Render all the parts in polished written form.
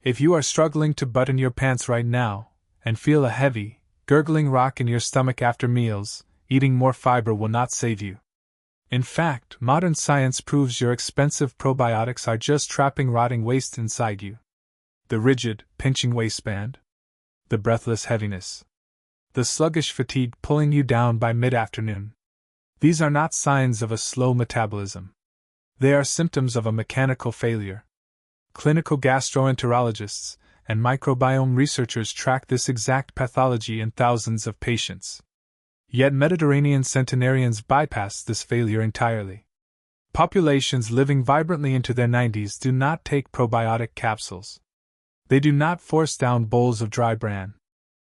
If you are struggling to button your pants right now, and feel a heavy, gurgling rock in your stomach after meals, eating more fiber will not save you. In fact, modern science proves your expensive probiotics are just trapping rotting waste inside you. The rigid, pinching waistband, the breathless heaviness, the sluggish fatigue pulling you down by mid-afternoon. These are not signs of a slow metabolism. They are symptoms of a mechanical failure. Clinical gastroenterologists and microbiome researchers track this exact pathology in thousands of patients. Yet Mediterranean centenarians bypass this failure entirely. Populations living vibrantly into their 90s do not take probiotic capsules. They do not force down bowls of dry bran.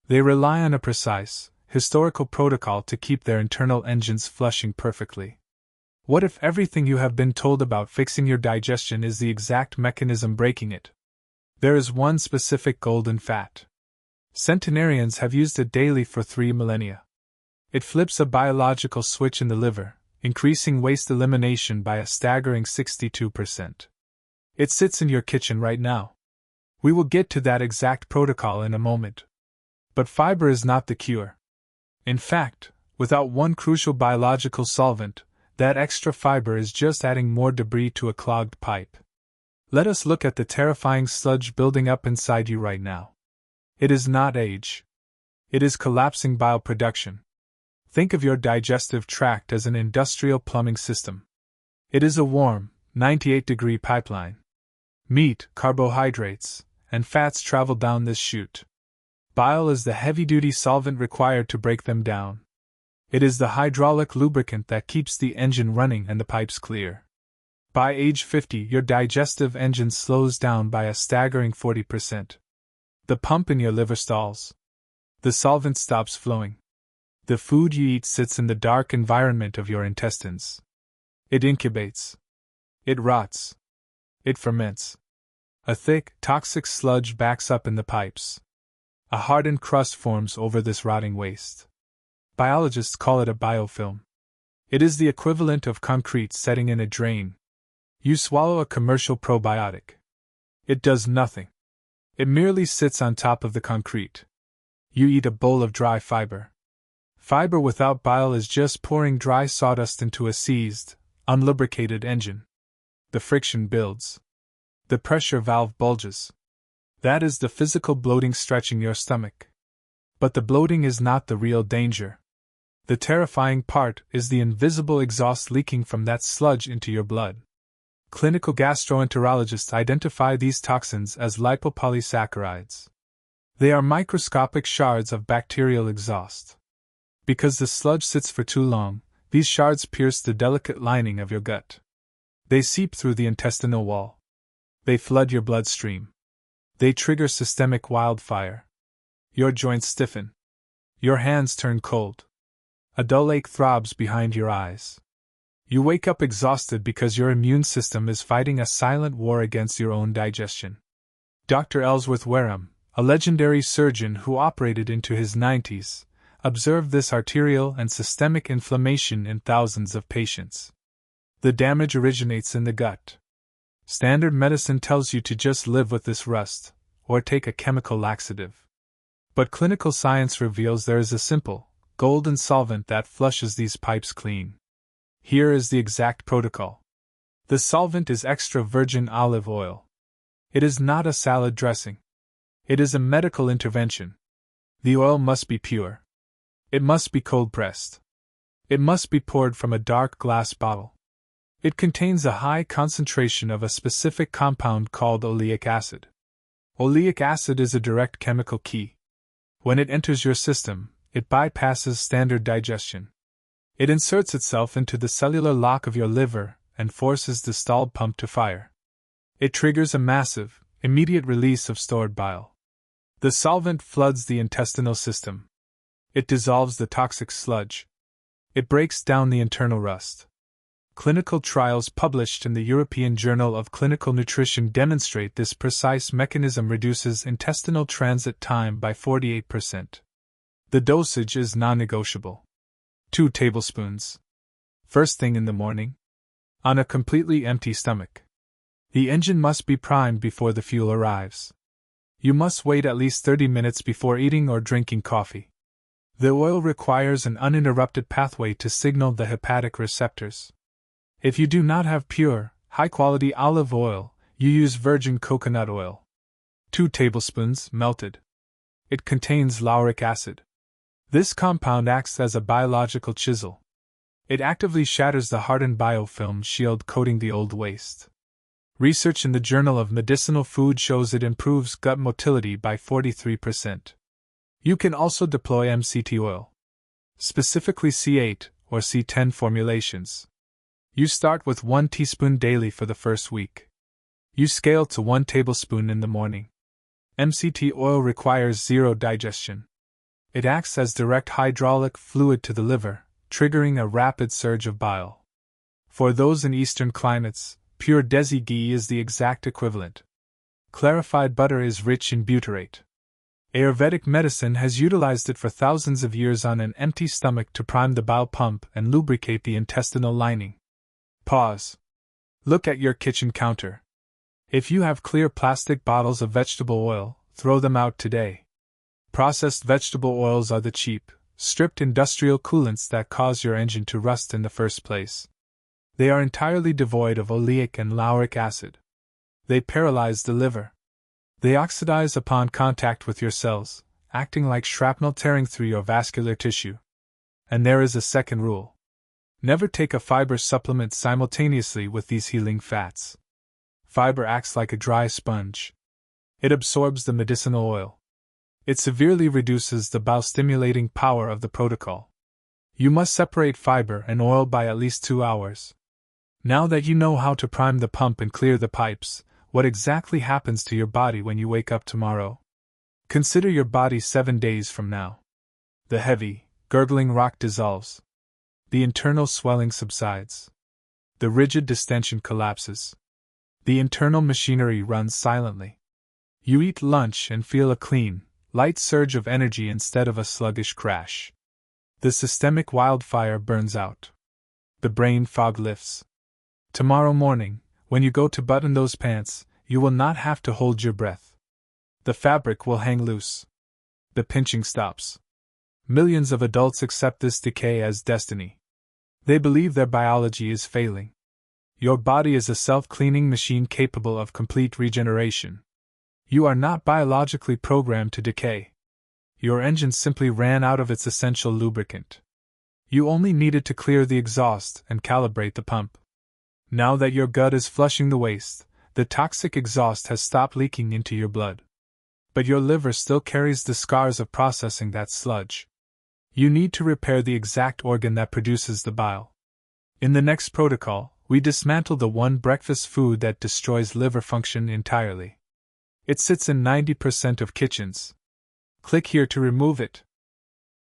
They rely on a precise, historical protocol to keep their internal engines flushing perfectly. What if everything you have been told about fixing your digestion is the exact mechanism breaking it? There is one specific golden fat. Centenarians have used it daily for 3 millennia. It flips a biological switch in the liver, increasing waste elimination by a staggering 62%. It sits in your kitchen right now. We will get to that exact protocol in a moment. But fiber is not the cure. In fact, without one crucial biological solvent, that extra fiber is just adding more debris to a clogged pipe. Let us look at the terrifying sludge building up inside you right now. It is not age. It is collapsing bile production. Think of your digestive tract as an industrial plumbing system. It is a warm, 98-degree pipeline. Meat, carbohydrates, and fats travel down this chute. Bile is the heavy-duty solvent required to break them down. It is the hydraulic lubricant that keeps the engine running and the pipes clear. By age 50, your digestive engine slows down by a staggering 40%. The pump in your liver stalls. The solvent stops flowing. The food you eat sits in the dark environment of your intestines. It incubates. It rots. It ferments. A thick, toxic sludge backs up in the pipes. A hardened crust forms over this rotting waste. Biologists call it a biofilm. It is the equivalent of concrete setting in a drain. You swallow a commercial probiotic. It does nothing. It merely sits on top of the concrete. You eat a bowl of dry fiber. Fiber without bile is just pouring dry sawdust into a seized, unlubricated engine. The friction builds. The pressure valve bulges. That is the physical bloating stretching your stomach. But the bloating is not the real danger. The terrifying part is the invisible exhaust leaking from that sludge into your blood. Clinical gastroenterologists identify these toxins as lipopolysaccharides. They are microscopic shards of bacterial exhaust. Because the sludge sits for too long, these shards pierce the delicate lining of your gut. They seep through the intestinal wall. They flood your bloodstream. They trigger systemic wildfire. Your joints stiffen. Your hands turn cold. A dull ache throbs behind your eyes. You wake up exhausted because your immune system is fighting a silent war against your own digestion. Dr. Ellsworth Wareham, a legendary surgeon who operated into his 90s, observed this arterial and systemic inflammation in thousands of patients. The damage originates in the gut. Standard medicine tells you to just live with this rust, or take a chemical laxative. But clinical science reveals there is a simple, golden solvent that flushes these pipes clean. Here is the exact protocol. The solvent is extra virgin olive oil. It is not a salad dressing. It is a medical intervention. The oil must be pure. It must be cold-pressed. It must be poured from a dark glass bottle. It contains a high concentration of a specific compound called oleic acid. Oleic acid is a direct chemical key. When it enters your system, it bypasses standard digestion. It inserts itself into the cellular lock of your liver and forces the stalled pump to fire. It triggers a massive, immediate release of stored bile. The solvent floods the intestinal system. It dissolves the toxic sludge. It breaks down the internal rust. Clinical trials published in the European Journal of Clinical Nutrition demonstrate this precise mechanism reduces intestinal transit time by 48%. The dosage is non-negotiable. 2 tablespoons. First thing in the morning. On a completely empty stomach. The engine must be primed before the fuel arrives. You must wait at least 30 minutes before eating or drinking coffee. The oil requires an uninterrupted pathway to signal the hepatic receptors. If you do not have pure, high-quality olive oil, you use virgin coconut oil. 2 tablespoons melted. It contains lauric acid. This compound acts as a biological chisel. It actively shatters the hardened biofilm shield coating the old waste. Research in the Journal of Medicinal Food shows it improves gut motility by 43%. You can also deploy MCT oil, specifically C8 or C10 formulations. You start with 1 teaspoon daily for the first week. You scale to 1 tablespoon in the morning. MCT oil requires zero digestion. It acts as direct hydraulic fluid to the liver, triggering a rapid surge of bile. For those in eastern climates, pure Desi ghee is the exact equivalent. Clarified butter is rich in butyrate. Ayurvedic medicine has utilized it for thousands of years on an empty stomach to prime the bile pump and lubricate the intestinal lining. Pause. Look at your kitchen counter. If you have clear plastic bottles of vegetable oil, throw them out today. Processed vegetable oils are the cheap, stripped industrial coolants that cause your engine to rust in the first place. They are entirely devoid of oleic and lauric acid. They paralyze the liver. They oxidize upon contact with your cells, acting like shrapnel tearing through your vascular tissue. And there is a second rule. Never take a fiber supplement simultaneously with these healing fats. Fiber acts like a dry sponge. It absorbs the medicinal oil. It severely reduces the bile-stimulating power of the protocol. You must separate fiber and oil by at least 2 hours. Now that you know how to prime the pump and clear the pipes, what exactly happens to your body when you wake up tomorrow? Consider your body 7 days from now. The heavy, gurgling rock dissolves. The internal swelling subsides. The rigid distension collapses. The internal machinery runs silently. You eat lunch and feel a clean, light surge of energy instead of a sluggish crash. The systemic wildfire burns out. The brain fog lifts. Tomorrow morning, when you go to button those pants, you will not have to hold your breath. The fabric will hang loose. The pinching stops. Millions of adults accept this decay as destiny. They believe their biology is failing. Your body is a self-cleaning machine capable of complete regeneration. You are not biologically programmed to decay. Your engine simply ran out of its essential lubricant. You only needed to clear the exhaust and calibrate the pump. Now that your gut is flushing the waste, the toxic exhaust has stopped leaking into your blood. But your liver still carries the scars of processing that sludge. You need to repair the exact organ that produces the bile. In the next protocol, we dismantle the one breakfast food that destroys liver function entirely. It sits in 90% of kitchens. Click here to remove it.